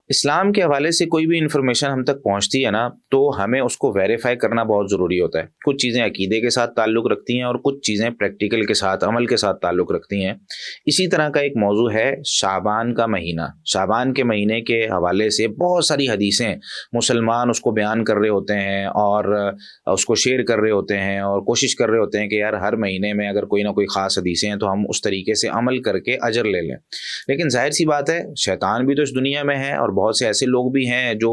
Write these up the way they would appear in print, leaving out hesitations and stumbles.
اسلام کے حوالے سے کوئی بھی انفارمیشن ہم تک پہنچتی ہے نا، تو ہمیں اس کو ویریفائی کرنا بہت ضروری ہوتا ہے۔ کچھ چیزیں عقیدے کے ساتھ تعلق رکھتی ہیں اور کچھ چیزیں پریکٹیکل کے ساتھ، عمل کے ساتھ تعلق رکھتی ہیں۔ اسی طرح کا ایک موضوع ہے شعبان کا مہینہ۔ شعبان کے مہینے کے حوالے سے بہت ساری حدیثیں مسلمان اس کو بیان کر رہے ہوتے ہیں اور اس کو شیئر کر رہے ہوتے ہیں اور کوشش کر رہے ہوتے ہیں کہ یار ہر مہینے میں اگر کوئی نہ کوئی خاص حدیثیں ہیں تو ہم اس طریقے سے عمل کر کے اجر لے لیں۔ لیکن ظاہر سی بات ہے، شیطان بھی تو اس دنیا میں ہے اور بہت سے ایسے لوگ بھی ہیں جو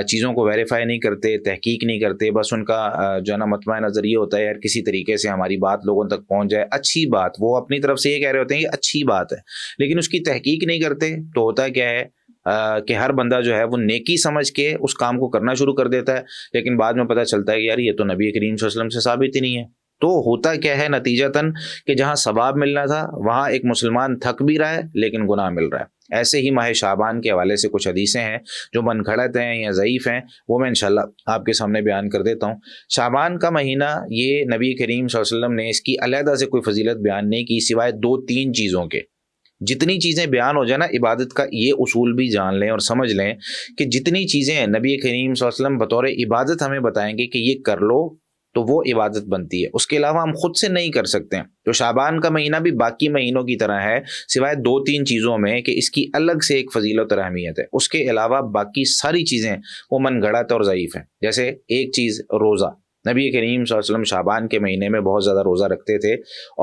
چیزوں کو ویریفائی نہیں کرتے، تحقیق نہیں کرتے، بس ان کا جو ہے نا مطمع نظر یہ ہوتا ہے یار کسی طریقے سے ہماری بات لوگوں تک پہنچ جائے، اچھی بات، وہ اپنی طرف سے یہ کہہ رہے ہوتے ہیں کہ اچھی بات ہے، لیکن اس کی تحقیق نہیں کرتے۔ تو ہوتا کیا ہے کہ ہر بندہ جو ہے وہ نیکی سمجھ کے اس کام کو کرنا شروع کر دیتا ہے، لیکن بعد میں پتہ چلتا ہے کہ یار یہ تو نبی کریم صلی اللہ علیہ وسلم سے ثابت ہی نہیں ہے۔ تو ہوتا کیا ہے نتیجتاً کہ جہاں ثواب ملنا تھا وہاں ایک مسلمان تھک بھی رہا ہے لیکن گناہ مل رہا ہے۔ ایسے ہی ماہ شعبان کے حوالے سے کچھ حدیثیں ہیں جو من گھڑت ہیں یا ضعیف ہیں، وہ میں انشاءاللہ آپ کے سامنے بیان کر دیتا ہوں۔ شعبان کا مہینہ، یہ نبی کریم صلی اللہ علیہ وسلم نے اس کی علیحدہ سے کوئی فضیلت بیان نہیں کی سوائے 2-3 چیزوں کے۔ جتنی چیزیں بیان ہو جائے نا عبادت کا، یہ اصول بھی جان لیں اور سمجھ لیں کہ جتنی چیزیں نبی کریم صلی اللہ علیہ وسلم بطور عبادت ہمیں بتائیں گے کہ یہ کر لو تو وہ عبادت بنتی ہے، اس کے علاوہ ہم خود سے نہیں کر سکتے ہیں۔ تو شعبان کا مہینہ بھی باقی مہینوں کی طرح ہے سوائے 2-3 چیزوں میں کہ اس کی الگ سے ایک فضیلت اور اہمیت ہے، اس کے علاوہ باقی ساری چیزیں وہ من گھڑت اور ضعیف ہیں۔ جیسے ایک چیز روزہ، نبی کریم صلی اللہ علیہ وسلم شعبان کے مہینے میں بہت زیادہ روزہ رکھتے تھے،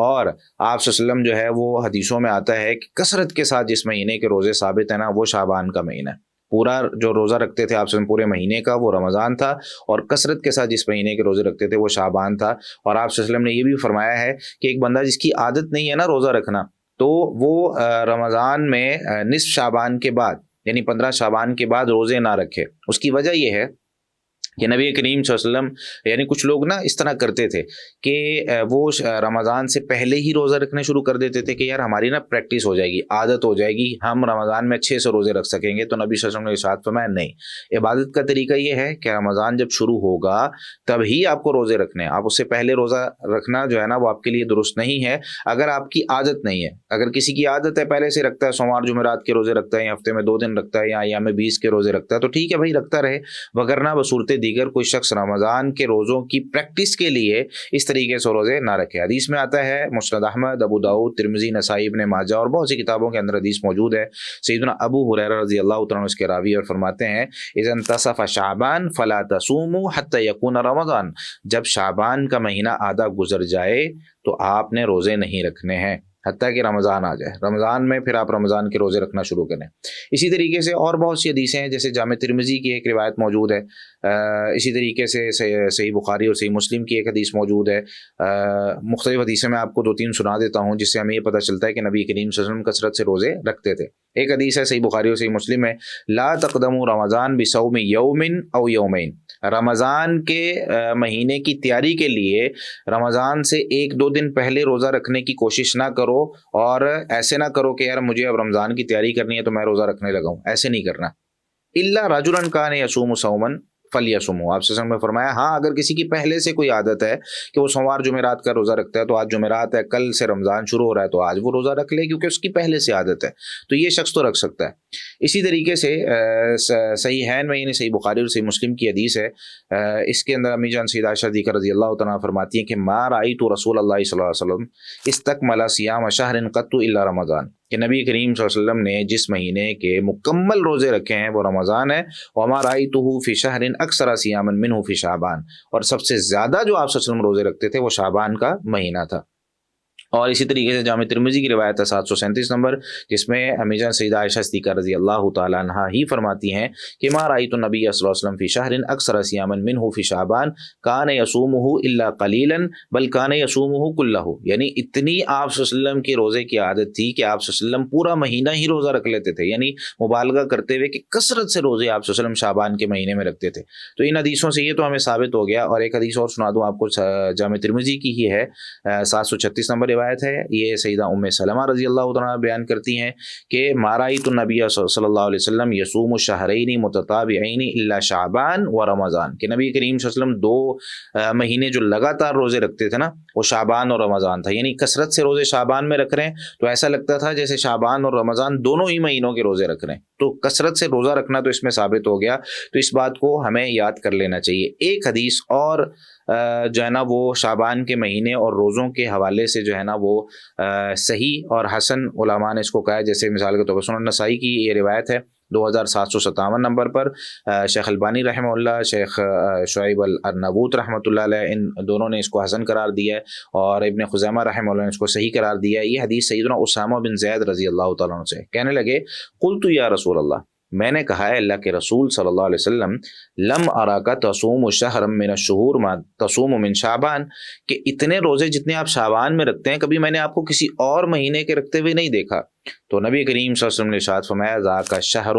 اور آپ صلی اللہ علیہ وسلم جو ہے وہ حدیثوں میں آتا ہے کہ کثرت کے ساتھ جس مہینے کے روزے ثابت ہیں نا وہ شعبان کا مہینہ ہے۔ پورا جو روزہ رکھتے تھے آپ صلی اللہ علیہ وسلم پورے مہینے کا وہ رمضان تھا، اور کثرت کے ساتھ جس مہینے کے روزے رکھتے تھے وہ شعبان تھا۔ اور آپ صلی اللہ علیہ وسلم نے یہ بھی فرمایا ہے کہ ایک بندہ جس کی عادت نہیں ہے نا روزہ رکھنا، تو وہ رمضان میں نصف شعبان کے بعد یعنی 15 شعبان کے بعد روزے نہ رکھے۔ اس کی وجہ یہ ہے کہ نبی کریم صلی اللہ علیہ وسلم یعنی کچھ لوگ نا اس طرح کرتے تھے کہ وہ رمضان سے پہلے ہی روزہ رکھنے شروع کر دیتے تھے کہ یار ہماری نا پریکٹس ہو جائے گی، عادت ہو جائے گی، ہم رمضان میں اچھے سے روزے رکھ سکیں گے۔ تو نبی صلی اللہ علیہ وسلم نے ارشاد فرمایا نہیں، عبادت کا طریقہ یہ ہے کہ رمضان جب شروع ہوگا تب ہی آپ کو روزے رکھنے ہیں، آپ اس سے پہلے روزہ رکھنا جو ہے نا وہ آپ کے لیے درست نہیں ہے اگر آپ کی عادت نہیں ہے۔ اگر کسی کی عادت ہے پہلے سے رکھتا ہے، سوموار جمعرات کے روزے رکھتا ہے یا ہفتے میں 2 دن رکھتا ہے یا ایام 20 کے روزے رکھتا ہے تو ٹھیک ہے بھائی رکھتا رہے، وگرنہ بصورت دیگر کوئی شخص رمضان کے روزوں کی پریکٹس کے لیے اس طریقے سے روزے نہ رکھے۔ حدیث میں آتا ہے مسند احمد، ابو داؤد، ترمذی، نسائی، ابن ماجہ اور بہت سی کتابوں کے اندر حدیث موجود ہے۔ سیدنا ابو ہریرہ رضی اللہ تعالیٰ عنہ اس کے راوی اور فرماتے ہیں اذا انتصف شعبان فلا تصوموا حتى يكون رمضان، جب شعبان کا مہینہ آدھا گزر جائے تو آپ نے روزے نہیں رکھنے ہیں حتیٰ کہ رمضان آ جائے، رمضان میں پھر آپ رمضان کے روزے رکھنا شروع کریں۔ اسی طریقے سے اور بہت سی حدیثیں ہیں، جیسے جامع ترمذی کی ایک روایت موجود ہے، اسی طریقے سے صحیح بخاری اور صحیح مسلم کی ایک حدیث موجود ہے۔ مختلف حدیثیں میں آپ کو 2-3 سنا دیتا ہوں جس سے ہمیں یہ پتہ چلتا ہے کہ نبی کریم صلی اللہ علیہ وسلم کثرت سے روزے رکھتے تھے۔ ایک حدیث ہے صحیح بخاری اور صحیح مسلم میں، لا تقدموا رمضان بصوم یوم او یومین، رمضان کے مہینے کی تیاری کے لیے رمضان سے 1-2 دن پہلے روزہ رکھنے کی کوشش نہ کرو، اور ایسے نہ کرو کہ یار مجھے اب رمضان کی تیاری کرنی ہے تو میں روزہ رکھنے لگا ہوں، ایسے نہیں کرنا۔ الا رجلا کان یصوم صوما فلیصموا، آپ سے نے فرمایا ہاں اگر کسی کی پہلے سے کوئی عادت ہے کہ وہ سوموار جمعرات کا روزہ رکھتا ہے تو آج جمعرات ہے، کل سے رمضان شروع ہو رہا ہے تو آج وہ روزہ رکھ لے کیونکہ اس کی پہلے سے عادت ہے، تو یہ شخص تو رکھ سکتا ہے۔ اسی طریقے سے صحیحین میں یعنی صحیح بخاری اور صحیح مسلم کی حدیث ہے، اس کے اندر امی جان سیدہ عائشہ صدیقہ رضی اللہ تعالیٰ فرماتی ہیں کہ ما رأیت رسول اللہ صلی اللہ علیہ وسلم استکمل صیام شہر قط الا رمضان، کہ نبی کریم صلی اللہ علیہ وسلم نے جس مہینے کے مکمل روزے رکھے ہیں وہ رمضان ہے، وما رأیتہ فی شہر اکثر صیاما منہ فی شعبان، اور سب سے زیادہ جو آپ صلی اللہ علیہ وسلم روزے رکھتے تھے وہ شعبان کا مہینہ تھا۔ اور اسی طریقے سے جامع ترمذی کی روایت ہے 737 نمبر، جس میں امی جان سیدہ عائشہ صدیقہ رضی اللہ تعالیٰ عنہا ہی فرماتی ہیں کہ ما رأیت النبی صلی اللہ علیہ وسلم فی شہر اکثر صیاما منہ فی شعبان کان یصومہ الا قلیلا بل کان یصومہ کلہ، یعنی اتنی آپ صلی اللہ علیہ وسلم کی روزے کی عادت تھی کہ آپ صلی اللہ علیہ وسلم پورا مہینہ ہی روزہ رکھ لیتے تھے، یعنی مبالغہ کرتے ہوئے کہ کثرت سے روزے آپ صلی اللہ علیہ وسلم شعبان کے مہینے میں رکھتے تھے۔ تو ان حدیثوں سے یہ تو ہمیں ثابت ہو گیا، اور ایک حدیث اور سنا دوں آپ کو، جامع ترمذی کی ہی ہے، 736 نمبر روایت ہے، یہ سیدہ ام سلمہ رضی اللہ تعالیٰ بیان کرتی ہیں کہ ما رأیت النبی صلی اللہ علیہ وسلم یصوم شہرین متتابعین الا شعبان و رمضان، کہ نبی کریم صلی اللہ علیہ وسلم 2 مہینے جو لگاتار روزے رکھتے تھے نا وہ شعبان اور رمضان تھا، یعنی کثرت سے روزے شعبان میں رکھ رہے ہیں تو ایسا لگتا تھا جیسے شعبان اور رمضان دونوں ہی مہینوں کے روزے رکھ رہے ہیں، تو کثرت سے روزہ رکھنا تو اس میں ثابت ہو گیا، تو اس بات کو ہمیں یاد کر لینا چاہیے۔ ایک حدیث اور جو ہے نا وہ شعبان کے مہینے اور روزوں کے حوالے سے جو ہے نا وہ صحیح اور حسن علماء نے اس کو کہا ہے، جیسے مثال کے طور پر سنن نسائی کی یہ روایت ہے 2757 نمبر پر، شیخ البانی رحمہ اللہ، شیخ شعیب الارنبوط رحمۃ اللہ علیہ، ان دونوں نے اس کو حسن قرار دیا ہے، اور ابن خزیمہ رحمہ اللہ نے اس کو صحیح قرار دیا ہے۔ یہ حدیث سیدنا اسامہ بن زید رضی اللہ تعالیٰ عنہ سے، کہنے لگے قلت یا رسول اللہ، میں نے کہا ہے اللہ کے رسول صلی اللہ علیہ وسلم، لم اراک تصوم شہرا من الشہور ما تصوم من شعبان، کہ اتنے روزے جتنے آپ شعبان میں رکھتے ہیں کبھی میں نے آپ کو کسی اور مہینے کے رکھتے ہوئے نہیں دیکھا۔ تو نبی کریم صلی اللہ علیہ وسلم نے ارشاد فرمایا ذاک شہر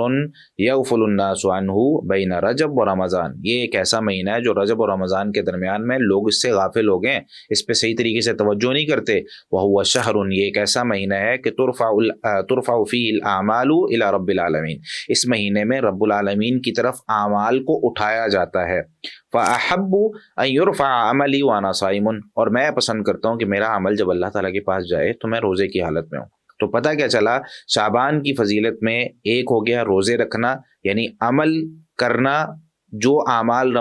یغفل الناس عنہ بین رجب و رمضان، یہ ایک ایسا مہینہ ہے جو رجب اور رمضان کے درمیان میں لوگ اس سے غافل ہو گئے، اس پہ صحیح طریقے سے توجہ نہیں کرتے۔ وہو شہر، یہ ایک ایسا مہینہ ہے کہ ترفع فیہ الاعمال الی رب العالمین، اس مہینے میں رب العالمین کی طرف اعمال کو اٹھایا جاتا ہے۔ فاحب ان یرفع عملی وانا صائم، اور میں پسند کرتا ہوں کہ میرا عمل جب اللہ تعالیٰ کے پاس جائے تو میں روزے کی حالت میں ہوں۔ تو پتہ کیا چلا، شعبان کی فضیلت میں ایک ہو گیا روزے رکھنا، یعنی عمل کرنا، جو اعمال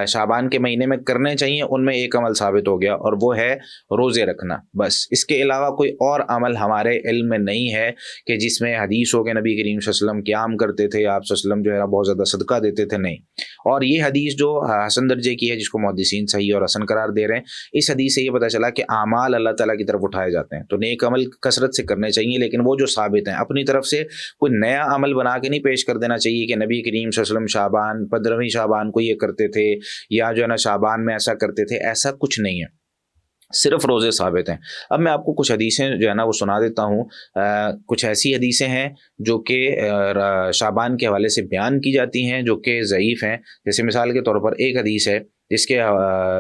شعبان کے مہینے میں کرنے چاہیے ان میں ایک عمل ثابت ہو گیا، اور وہ ہے روزے رکھنا۔ بس اس کے علاوہ کوئی اور عمل ہمارے علم میں نہیں ہے کہ جس میں حدیث ہو کہ نبی کریم صلی اللہ علیہ وسلم قیام کرتے تھے، آپ صلی اللہ علیہ وسلم جو ہے بہت زیادہ صدقہ دیتے تھے، نہیں۔ اور یہ حدیث جو حسن درجے کی ہے، جس کو محدثین صحیح اور حسن قرار دے رہے ہیں، اس حدیث سے یہ پتہ چلا کہ اعمال اللہ تعالیٰ کی طرف اٹھائے جاتے ہیں، تو نیک عمل کثرت سے کرنے چاہیے، لیکن وہ جو ثابت ہیں، اپنی طرف سے کوئی نیا عمل بنا کے نہیں پیش کر دینا چاہیے کہ نبی کریم صلی اللہ علیہ وسلم شعبان 15ویں شعبان کو یہ کرتے تھے، یا جو ہے نا شعبان میں ایسا کرتے تھے، ایسا کچھ نہیں ہے، صرف روزے ثابت ہیں۔ اب میں آپ کو کچھ حدیثیں جو ہے نا وہ سنا دیتا ہوں۔ کچھ ایسی حدیثیں ہیں جو کہ شعبان کے حوالے سے بیان کی جاتی ہیں جو کہ ضعیف ہیں، جیسے مثال کے طور پر ایک حدیث ہے جس کے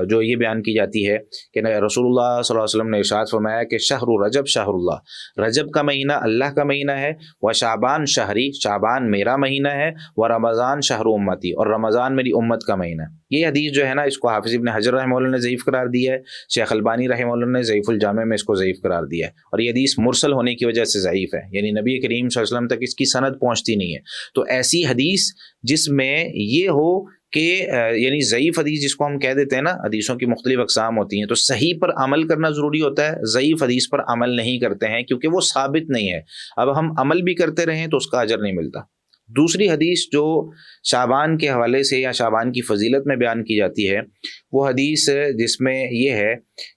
جو یہ بیان کی جاتی ہے کہ رسول اللہ صلی اللہ علیہ وسلم نے ارشاد فرمایا کہ شہر رجب شہر اللہ، رجب کا مہینہ اللہ کا مہینہ ہے، و شعبان شہری، شعبان میرا مہینہ ہے، و رمضان شہر امتی، اور رمضان میری امت کا مہینہ ہے۔ یہ حدیث جو ہے نا اس کو حافظ ابن حجر رحمہ اللہ نے ضعیف قرار دیا ہے، شیخ البانی رحمہ اللہ نے ضعیف الجامع میں اس کو ضعیف قرار دیا ہے، اور یہ حدیث مرسل ہونے کی وجہ سے ضعیف ہے، یعنی نبی کریم صلی اللہ علیہ وسلم تک اس کی سند پہنچتی نہیں ہے۔ تو ایسی حدیث جس میں یہ ہو کہ یعنی ضعیف حدیث جس کو ہم کہہ دیتے ہیں نا، حدیثوں کی مختلف اقسام ہوتی ہیں، تو صحیح پر عمل کرنا ضروری ہوتا ہے، ضعیف حدیث پر عمل نہیں کرتے ہیں کیونکہ وہ ثابت نہیں ہے۔ اب ہم عمل بھی کرتے رہیں تو اس کا اجر نہیں ملتا۔ دوسری حدیث جو شعبان کے حوالے سے یا شعبان کی فضیلت میں بیان کی جاتی ہے، وہ حدیث جس میں یہ ہے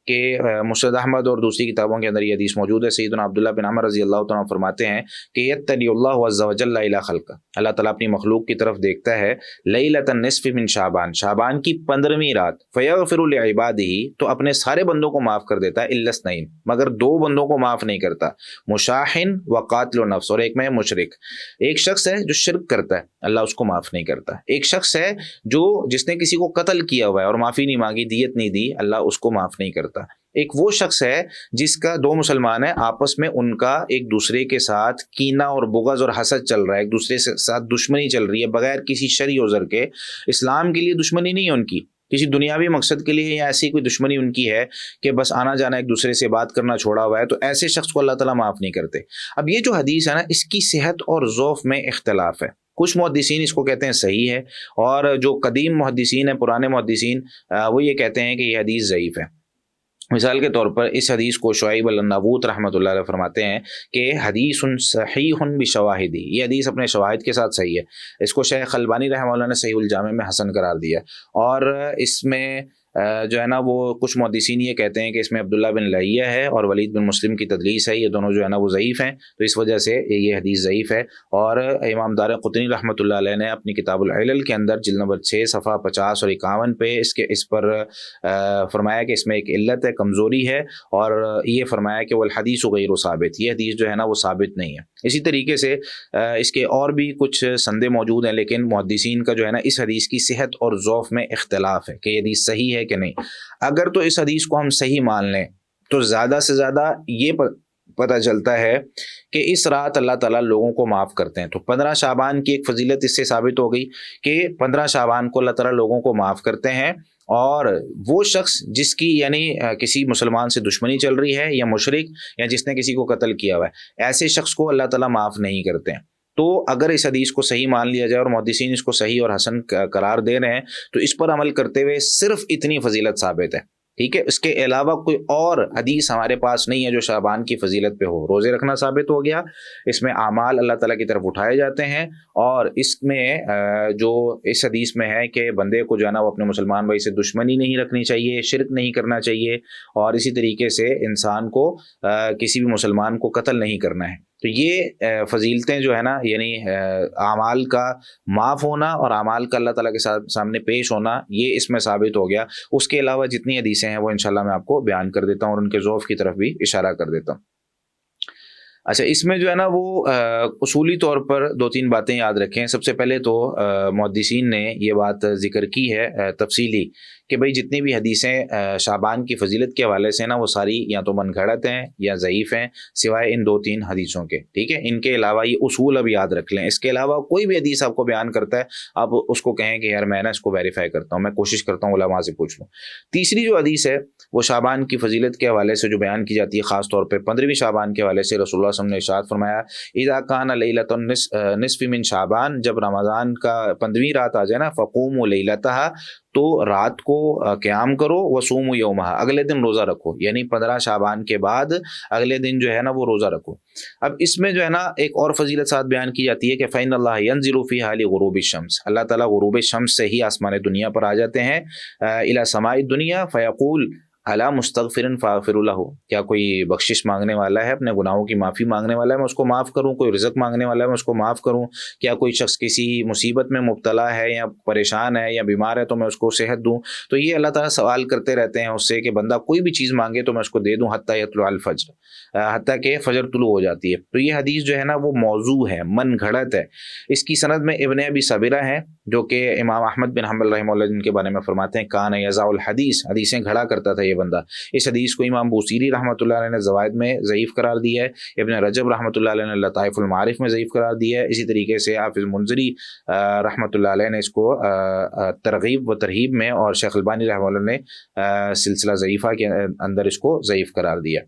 کہ مسند احمد اور دوسری کتابوں کے اندر یہ حدیث موجود ہے، سیدنا عبداللہ بن عمر رضی اللہ تعالیٰ فرماتے ہیں کہ یطلی اللہ عز وجل الی خلقہ، اللہ تعالیٰ اپنی مخلوق کی طرف دیکھتا ہے، لیلۃ النصف من شعبان، شعبان کی 15ویں رات، فیغفر لعبادہ، تو اپنے سارے بندوں کو معاف کر دیتا ہے، الا اثنین، مگر 2 بندوں کو معاف نہیں کرتا، مشاحن و قاتل نفس، اور ایک میں مشرک، ایک شخص ہے جو شرک کرتا ہے اللہ اس کو معاف نہیں کرتا، ایک شخص ہے جس نے کسی کو قتل کیا ہوا ہے اور معافی نہیں مانگی، دیت نہیں دی، اللہ اس کو معاف نہیں کرتا، ایک وہ شخص ہے جس کا 2 مسلمان ہیں آپس میں ان کا ایک دوسرے کے ساتھ کینہ اور بغض اور حسد چل رہا ہے، ایک دوسرے کے ساتھ دشمنی چل رہی ہے بغیر کسی شرعی عذر کے، اسلام کے لیے دشمنی نہیں ہے ان کی، کسی دنیاوی مقصد کے لیے یا ایسی کوئی دشمنی ان کی ہے کہ بس آنا جانا ایک دوسرے سے بات کرنا چھوڑا ہوا ہے، تو ایسے شخص کو اللہ تعالیٰ معاف نہیں کرتے۔ اب یہ جو حدیث ہے نا، اس کی صحت اور ضعف میں اختلاف ہے، کچھ محدثین اس کو کہتے ہیں صحیح ہے، اور جو قدیم محدثین ہیں، پرانے محدثین، وہ یہ کہتے ہیں کہ یہ حدیث ضعیف ہے۔ مثال کے طور پر اس حدیث کو شعیب الارنبوط رحمۃ اللہ علیہ فرماتے ہیں کہ حدیث صحیح بشواہد، یہ حدیث اپنے شواہد کے ساتھ صحیح ہے، اس کو شیخ البانی رحمہ اللہ نے صحیح الجامع میں حسن قرار دیا، اور اس میں جو ہے نا وہ کچھ محدثین یہ کہتے ہیں کہ اس میں عبداللہ بن لہیہ ہے اور ولید بن مسلم کی تدلیس ہے، یہ دونوں جو ہے نا وہ ضعیف ہیں، تو اس وجہ سے یہ حدیث ضعیف ہے۔ اور امام دارقطنی رحمۃ اللہ علیہ نے اپنی کتاب العلل کے اندر جلد نمبر 6 صفحہ 50 اور 51 پہ اس پر فرمایا کہ اس میں ایک علت ہے، کمزوری ہے، اور یہ فرمایا کہ والحدیث غیر ثابت، یہ حدیث جو ہے نا وہ ثابت نہیں ہے۔ اسی طریقے سے اس کے اور بھی کچھ سندیں موجود ہیں، لیکن محدثین کا جو ہے نا اس حدیث کی صحت اور ضعف میں اختلاف ہے کہ یہ حدیث صحیح ہے کہ نہیں۔ اگر تو اس حدیث کو ہم صحیح مان لیں تو زیادہ سے زیادہ یہ پتہ چلتا ہے کہ اس رات اللہ تعالیٰ لوگوں کو معاف کرتے ہیں۔ تو 15 شعبان کی ایک فضیلت اس سے ثابت ہو گئی کہ 15 شعبان کو اللہ تعالیٰ لوگوں کو معاف کرتے ہیں، اور وہ شخص جس کی یعنی کسی مسلمان سے دشمنی چل رہی ہے یا مشرک یا جس نے کسی کو قتل کیا ہوا ہے، ایسے شخص کو اللہ تعالیٰ معاف نہیں کرتے ہیں۔ تو اگر اس حدیث کو صحیح مان لیا جائے اور محدثین اس کو صحیح اور حسن قرار دے رہے ہیں تو اس پر عمل کرتے ہوئے صرف اتنی فضیلت ثابت ہے، ٹھیک ہے۔ اس کے علاوہ کوئی اور حدیث ہمارے پاس نہیں ہے جو شعبان کی فضیلت پہ ہو۔ روزے رکھنا ثابت ہو گیا، اس میں اعمال اللہ تعالیٰ کی طرف اٹھائے جاتے ہیں، اور اس میں جو اس حدیث میں ہے کہ بندے کو جو ہے نا وہ اپنے مسلمان بھائی سے دشمنی نہیں رکھنی چاہیے، شرک نہیں کرنا چاہیے، اور اسی طریقے سے انسان کو کسی بھی مسلمان کو قتل نہیں کرنا ہے۔ تو یہ فضیلتیں جو ہے نا یعنی اعمال کا معاف ہونا اور اعمال کا اللہ تعالیٰ کے سامنے پیش ہونا، یہ اس میں ثابت ہو گیا۔ اس کے علاوہ جتنی حدیثیں ہیں وہ انشاءاللہ میں آپ کو بیان کر دیتا ہوں اور ان کے ضعف کی طرف بھی اشارہ کر دیتا ہوں۔ اچھا، اس میں جو ہے نا وہ اصولی طور پر 2-3 باتیں یاد رکھیں۔ سب سے پہلے تو محدثین نے یہ بات ذکر کی ہے تفصیلی کہ بھئی جتنی بھی حدیثیں شعبان کی فضیلت کے حوالے سے نا وہ ساری یا تو من گھڑت ہیں یا ضعیف ہیں، سوائے ان 2-3 حدیثوں کے، ٹھیک ہے۔ ان کے علاوہ یہ اصول اب یاد رکھ لیں۔ اس کے علاوہ کوئی بھی حدیث آپ کو بیان کرتا ہے، آپ اس کو کہیں کہ یار میں نا اس کو ویریفائی کرتا ہوں، میں کوشش کرتا ہوں علماء سے پوچھ لوں۔ تیسری جو حدیث ہے وہ شعبان کی فضیلت کے حوالے سے جو بیان کی جاتی ہے، خاص طور پہ 15ویں شعبان کے حوالے سے رسول اللہ صلی اللہ علیہ وسلم نے ارشاد فرمایا، اذا کان لیلۃ النصف من شعبان، جب رمضان کا 15ویں رات آ جائے نا، فقوموا لیلتھا، تو رات کو قیام کرو، وصوموا یومھا، اگلے دن روزہ رکھو، یعنی 15 شعبان کے بعد اگلے دن جو ہے نا وہ روزہ رکھو۔ اب اس میں جو ہے نا ایک اور فضیلت ساتھ بیان کی جاتی ہے کہ فإن اللہ ينزل فی حال غروب الشمس، اللہ تعالیٰ غروب شمس سے ہی آسمان دنیا پر آ جاتے ہیں، الی سماء الدنیا، فیقول الا مستغفر فاغفر له، کیا کوئی بخشش مانگنے والا ہے، اپنے گناہوں کی معافی مانگنے والا ہے، میں اس کو معاف کروں، کوئی رزق مانگنے والا ہے میں اس کو معاف کروں، کیا کوئی شخص کسی مصیبت میں مبتلا ہے یا پریشان ہے یا بیمار ہے تو میں اس کو صحت دوں۔ تو یہ اللہ تعالیٰ سوال کرتے رہتے ہیں اس سے کہ بندہ کوئی بھی چیز مانگے تو میں اس کو دے دوں، حتیٰ یطلع الفجر، حتیٰ کہ فجر طلوع ہو جاتی ہے۔ تو یہ حدیث جو ہے نا وہ موضوع ہے، من گھڑت ہے۔ اس کی سند میں ابن ابی صبیرہ ہیں جو کہ امام احمد بن حنبل رحمہ اللہ جن کے بارے میں فرماتے ہیں کان یضع الحدیث، حدیثیں گھڑا کرتا تھا یہ بندہ۔ اس حدیث کو امام بوصیری رحمۃ اللہ علیہ نے زوائد میں ضعیف قرار دیا ہے، ابن رجب رحمۃ اللہ علیہ نے لطائف المعارف میں ضعیف قرار دیا ہے، اسی طریقے سے حافظ منذری رحمۃ اللہ علیہ نے اس کو ترغیب و ترہیب میں، اور شیخ البانی رحمہ اللہ نے سلسلہ ضعیفہ کے اندر اس کو ضعیف قرار دیا۔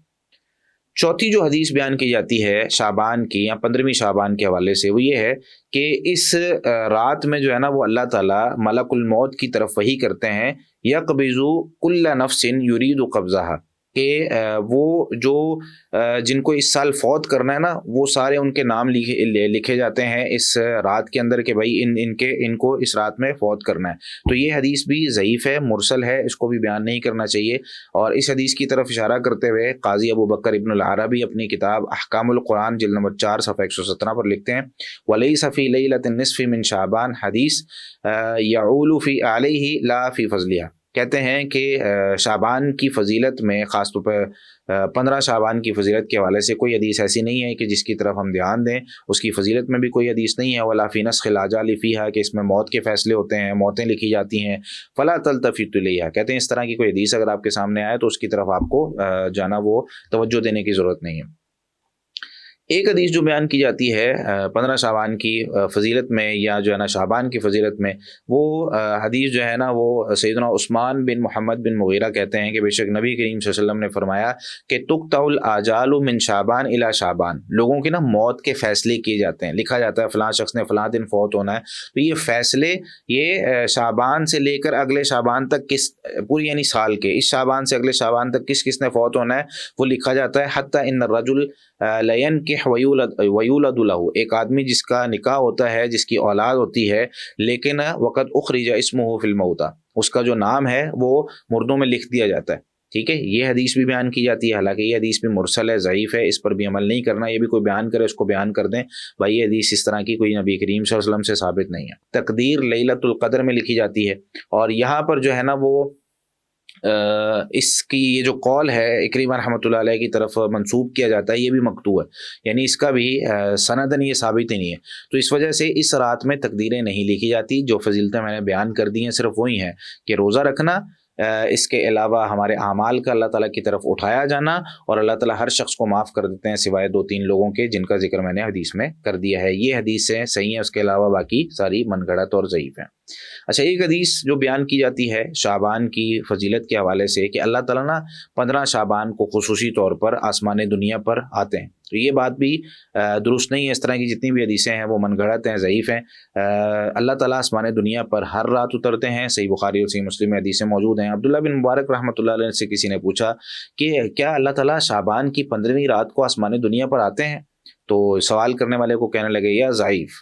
چوتھی جو حدیث بیان کی جاتی ہے شعبان کی یا 15ویں شعبان کے حوالے سے، وہ یہ ہے کہ اس رات میں جو ہے نا وہ اللہ تعالیٰ ملک الموت کی طرف وحی کرتے ہیں، یقبض کل نفس یرید قبضہا، کہ وہ جو جن کو اس سال فوت کرنا ہے نا وہ سارے ان کے نام لکھے جاتے ہیں اس رات کے اندر کہ بھائی ان کو اس رات میں فوت کرنا ہے۔ تو یہ حدیث بھی ضعیف ہے، مرسل ہے، اس کو بھی بیان نہیں کرنا چاہیے۔ اور اس حدیث کی طرف اشارہ کرتے ہوئے قاضی ابو بکر ابن العربی اپنی کتاب احکام القرآن جلد نمبر 4 صفحہ 117 پر لکھتے ہیں، وَلَيْسَ فِي لَيْلَةِ النِّصْفِ مِن شعبان حدیث يَعُولُ فِي عَلَيْهِ لَا فِي فَضْلِهَا، کہتے ہیں کہ شعبان کی فضیلت میں، خاص طور پہ 15 شعبان کی فضیلت کے حوالے سے کوئی حدیث ایسی نہیں ہے کہ جس کی طرف ہم دھیان دیں، اس کی فضیلت میں بھی کوئی حدیث نہیں ہے۔ ولا فی نسخ الاجال فیہا، کہ اس میں موت کے فیصلے ہوتے ہیں، موتیں لکھی جاتی ہیں۔ فلا تلتفت الیہا، کہتے ہیں اس طرح کی کوئی حدیث اگر آپ کے سامنے آئے تو اس کی طرف آپ کو جانا وہ توجہ دینے کی ضرورت نہیں ہے۔ ایک حدیث جو بیان کی جاتی ہے 15 شعبان کی فضیلت میں یا جو ہے نا شعبان کی فضیلت میں، وہ حدیث جو ہے نا وہ سیدنا عثمان بن محمد بن مغیرہ کہتے ہیں کہ بے شک نبی کریم صلی اللہ علیہ وسلم نے فرمایا کہ تقطع الاجال من شعبان الی شعبان، لوگوں کی نا موت کے فیصلے کیے جاتے ہیں، لکھا جاتا ہے فلاں شخص نے فلاں دن فوت ہونا ہے، تو یہ فیصلے یہ شعبان سے لے کر اگلے شعبان تک کس پوری یعنی سال کے، اس شعبان سے اگلے شعبان تک کس کس نے فوت ہونا ہے وہ لکھا جاتا ہے۔ حتی ان الرجل لینکح ویولد لہ، ایک آدمی جس کا نکاح ہوتا ہے، جس کی اولاد ہوتی ہے، لیکن وقت اخرج اسمہ فی الموتى، اس کا جو نام ہے وہ مردوں میں لکھ دیا جاتا ہے، ٹھیک ہے۔ یہ حدیث بھی بیان کی جاتی ہے، حالانکہ یہ حدیث بھی مرسل ہے، ضعیف ہے، اس پر بھی عمل نہیں کرنا۔ یہ بھی کوئی بیان کرے اس کو بیان کر دیں، بھائی یہ حدیث اس طرح کی کوئی نبی کریم صلی اللہ علیہ وسلم سے ثابت نہیں ہے۔ تقدیر لیلۃ القدر میں لکھی جاتی ہے، اور یہاں پر جو ہے نا وہ اس کی یہ جو قول ہے اکرمہ رحمۃ اللہ علیہ کی طرف منسوب کیا جاتا ہے، یہ بھی مقطوع ہے، یعنی اس کا بھی سندن یہ ثابت ہی نہیں ہے۔ تو اس وجہ سے اس رات میں تقدیریں نہیں لکھی جاتی۔ جو فضیلتیں میں نے بیان کر دی ہیں صرف وہی ہیں کہ روزہ رکھنا، اس کے علاوہ ہمارے اعمال کا اللہ تعالیٰ کی طرف اٹھایا جانا، اور اللہ تعالیٰ ہر شخص کو معاف کر دیتے ہیں سوائے 2-3 لوگوں کے جن کا ذکر میں نے حدیث میں کر دیا ہے۔ یہ حدیثیں صحیح ہیں، اس کے علاوہ باقی ساری من گھڑت اور ضعیف ہیں۔ اچھا، ایک حدیث جو بیان کی جاتی ہے شعبان کی فضیلت کے حوالے سے کہ اللہ تعالیٰ نا 15 شعبان کو خصوصی طور پر آسمان دنیا پر آتے ہیں، تو یہ بات بھی درست نہیں ہے۔ اس طرح کی جتنی بھی حدیثیں ہیں وہ من گھڑت ہیں، ضعیف ہیں۔ اللہ تعالیٰ آسمان دنیا پر ہر رات اترتے ہیں، صحیح بخاری اور صحیح مسلم میں حدیثیں موجود ہیں۔ عبداللہ بن مبارک رحمۃ اللہ علیہ سے کسی نے پوچھا کہ کیا اللہ تعالیٰ شعبان کی 15ویں رات کو آسمان دنیا پر آتے ہیں؟ تو سوال کرنے والے کو کہنے لگے یا ضعیف،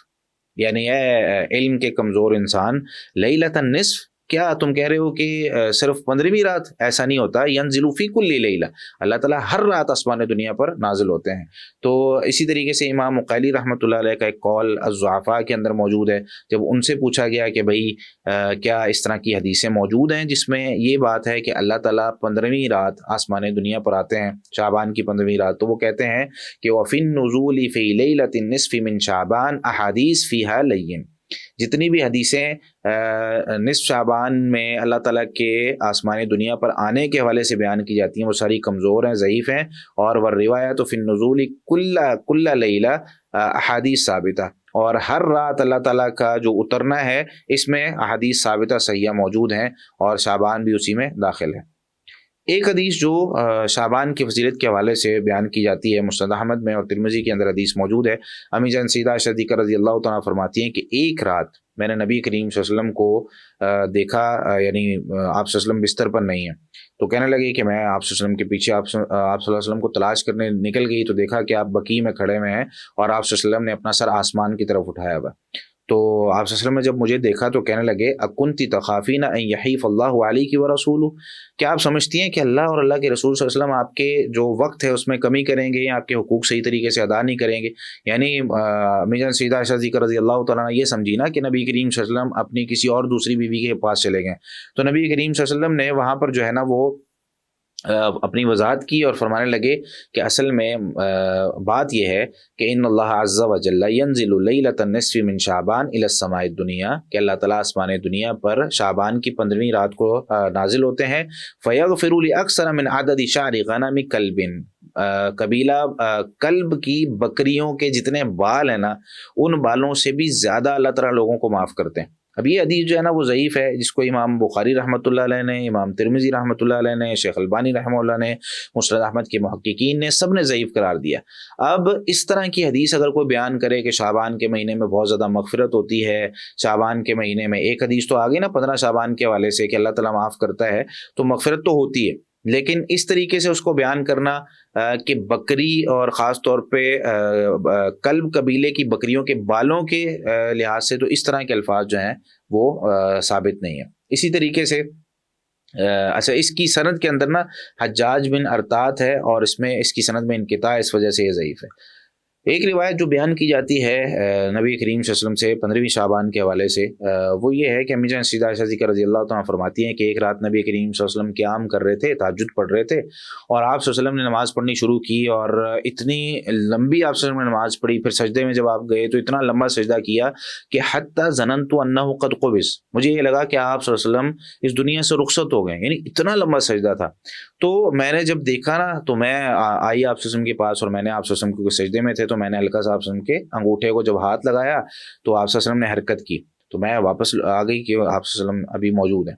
یعنی اے علم کے کمزور انسان، لیلۃ النصف، کیا تم کہہ رہے ہو کہ صرف 15ویں رات؟ ایسا نہیں ہوتا، ینزل فی کل لیلہ، اللہ تعالیٰ ہر رات آسمان دنیا پر نازل ہوتے ہیں۔ تو اسی طریقے سے امام مقیلی رحمۃ اللہ علیہ کا ایک قول الضعفاء کے اندر موجود ہے، جب ان سے پوچھا گیا کہ بھائی کیا اس طرح کی حدیثیں موجود ہیں جس میں یہ بات ہے کہ اللہ تعالیٰ 15ویں رات آسمان دنیا پر آتے ہیں، شعبان کی 15ویں رات، تو وہ کہتے ہیں کہ وَفِي النُّزُولِ فِي لَيْلَةِ النِّصْفِ مِن شعبان احادیث فیہا لین، جتنی بھی حدیثیں نصف شعبان میں اللہ تعالیٰ کے آسمان دنیا پر آنے کے حوالے سے بیان کی جاتی ہیں وہ ساری کمزور ہیں، ضعیف ہیں، اور والروایۃ فی النزول کل لیلہ احادیث ثابتہ، اور ہر رات اللہ تعالیٰ کا جو اترنا ہے اس میں احادیث ثابتہ صحیحہ موجود ہیں، اور شعبان بھی اسی میں داخل ہے۔ ایک حدیث جو شعبان کی فضیلت کے حوالے سے بیان کی جاتی ہے، مسند احمد میں اور ترمذی کے اندر حدیث موجود ہے۔ امی جان سیدہ عائشہ صدیقہ رضی اللہ تعالیٰ فرماتی ہیں کہ ایک رات میں نے نبی کریم صلی اللہ علیہ وسلم کو دیکھا، یعنی آپ صلی اللہ علیہ وسلم بستر پر نہیں ہیں، تو کہنے لگے کہ میں آپ صلی اللہ علیہ وسلم کے پیچھے آپ صلی اللہ علیہ وسلم کو تلاش کرنے نکل گئی، تو دیکھا کہ آپ بقیع میں کھڑے ہوئے ہیں اور آپ صلی اللہ علیہ وسلم نے اپنا سر آسمان کی طرف اٹھایا ہوا۔ تو آپ صلی اللہ علیہ وسلم نے جب مجھے دیکھا تو کہنے لگے اکنتی تخافین ان یحیف اللہ علیک ورسولہ، کیا آپ سمجھتی ہیں کہ اللہ اور اللہ کے رسول صلی اللہ علیہ وسلم آپ کے جو وقت ہے اس میں کمی کریں گے یا آپ کے حقوق صحیح طریقے سے ادا نہیں کریں گے؟ یعنی امی جان سیدہ عائشہ صدیقہ رضی اللہ تعالیٰ عنہ یہ سمجھی نا کہ نبی کریم صلی اللہ علیہ وسلم اپنی کسی اور دوسری بیوی کے پاس چلے گئے، تو نبی کریم صلی اللہ علیہ وسلم نے وہاں پر جو ہے نا وہ اپنی وضاحت کی اور فرمانے لگے کہ اصل میں بات یہ ہے کہ ان اللہ عز و جل ینزل لیلۃ النصف من شعبان الی السماء الدنیا، کہ اللہ تعالیٰ آسمان دنیا پر شعبان کی 15ویں رات کو نازل ہوتے ہیں، فیغفر لاکثر من عدد شعر غنم کلب، قبیلہ کلب کی بکریوں کے جتنے بال ہیں نا ان بالوں سے بھی زیادہ اللہ تعالیٰ لوگوں کو معاف کرتے ہیں۔ اب یہ حدیث جو ہے نا وہ ضعیف ہے، جس کو امام بخاری رحمۃ اللہ علیہ نے، امام ترمذی رحمۃ اللہ علیہ نے، شیخ البانی رحمہ اللہ نے، مسند احمد کے محققین نے سب نے ضعیف قرار دیا۔ اب اس طرح کی حدیث اگر کوئی بیان کرے کہ شعبان کے مہینے میں بہت زیادہ مغفرت ہوتی ہے، شعبان کے مہینے میں ایک حدیث تو آگے نا 15 شعبان کے حوالے سے کہ اللہ تعالیٰ معاف کرتا ہے، تو مغفرت تو ہوتی ہے، لیکن اس طریقے سے اس کو بیان کرنا کہ بکری اور خاص طور پہ کلب قبیلے کی بکریوں کے بالوں کے لحاظ سے، تو اس طرح کے الفاظ جو ہیں وہ ثابت نہیں ہے۔ اسی طریقے سے اچھا اس کی سند کے اندر نا حجاج بن ارطات ہے، اور اس میں اس کی سند میں انقطاع، اس وجہ سے یہ ضعیف ہے۔ ایک روایت جو بیان کی جاتی ہے نبی کریم صلی اللہ علیہ وسلم سے 15ویں شعبان کے حوالے سے، وہ یہ ہے کہ امی جان سیدہ عائشہ صدیقہ رضی اللہ تعالیٰ فرماتی ہیں کہ ایک رات نبی کریم صلی اللہ علیہ وسلم قیام کر رہے تھے، تہجد پڑھ رہے تھے، اور آپ صلی اللہ علیہ وسلم نے نماز پڑھنی شروع کی، اور اتنی لمبی آپ صلی اللہ علیہ وسلم نے نماز پڑھی، پھر سجدے میں جب آپ گئے تو اتنا لمبا سجدہ کیا کہ حتی ظننت انہ قد قبض، مجھے یہ لگا کہ آپ صلی اللہ علیہ وسلم اس دنیا سے رخصت ہو گئے، یعنی اتنا لمبا سجدہ تھا۔ تو میں نے جب دیکھا نا تو میں آئی آپ صلی اللہ علیہ وسلم کے پاس، اور میں نے آپ صلی اللہ علیہ وسلم کے سجدے میں تھے تو میں نے ہلکا سا آپ صلی اللہ علیہ وسلم کے انگوٹھے کو جب ہاتھ لگایا تو آپ صلی اللہ علیہ وسلم نے حرکت کی، تو میں واپس آ گئی کہ آپ صلی اللہ علیہ وسلم ابھی موجود ہیں۔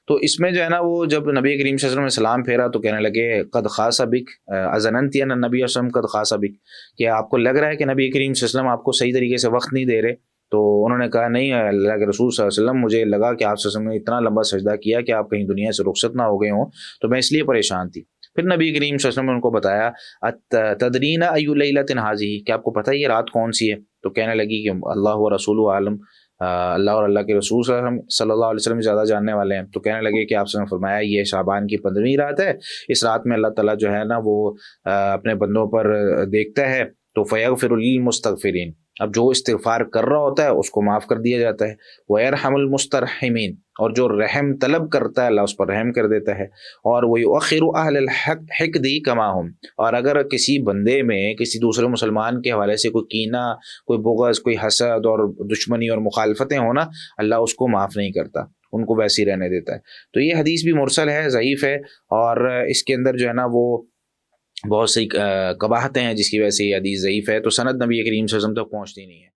تو اس میں جو ہے نا وہ جب نبی کریم صلی اللہ علیہ وسلم نے سلام پھیرا تو کہنے لگے قد خاص بک اذننتی ان نبی صلی اللہ علیہ وسلم قد خاص بک، کہ آپ کو لگ رہا ہے کہ نبی کریم صلی اللہ علیہ وسلم آپ کو صحیح طریقے سے وقت نہیں دے رہے؟ تو انہوں نے کہا نہیں اللہ کے رسول صلی اللہ علیہ وسلم، مجھے لگا کہ آپ صلی اللہ علیہ وسلم نے اتنا لمبا سجدہ کیا کہ آپ کہیں دنیا سے رخصت نہ ہو گئے ہوں، تو میں اس لیے پریشان تھی۔ پھر نبی کریم صلی اللہ علیہ وسلم نے ان کو بتایا تدرین ای لیلۃ ھذہ، کہ آپ کو پتہ ہے یہ رات کون سی ہے؟ تو کہنے لگی کہ اللہ و رسول عالم، اللہ اور اللہ کے رسول صلی اللہ علیہ وسلم زیادہ جاننے والے ہیں۔ تو کہنے لگے کہ آپ نے فرمایا یہ شعبان کی 15ویں رات ہے، اس رات میں اللہ تعالیٰ جو ہے نا وہ اپنے بندوں پر دیکھتا ہے، تو فیغفر للمستغفرین، اب جو استغفار کر رہا ہوتا ہے اس کو معاف کر دیا جاتا ہے، ویرحم المسترحمین، اور جو رحم طلب کرتا ہے اللہ اس پر رحم کر دیتا ہے، اور ویؤخر اہل الحقد کما ہم، اور اگر کسی بندے میں کسی دوسرے مسلمان کے حوالے سے کوئی کینہ، کوئی بغض، کوئی حسد اور دشمنی اور مخالفتیں ہونا، اللہ اس کو معاف نہیں کرتا۔ ان کو ویسے ہی رہنے دیتا ہے. تو یہ حدیث بھی مرسل ہے، ضعیف ہے، اور اس کے اندر جو ہے نا وہ بہت سی قباحتیں ہیں جس کی وجہ سے یہ حدیث ضعیف ہے. تو سند نبی کریم صلی اللہ علیہ وسلم تک پہنچتی نہیں ہے.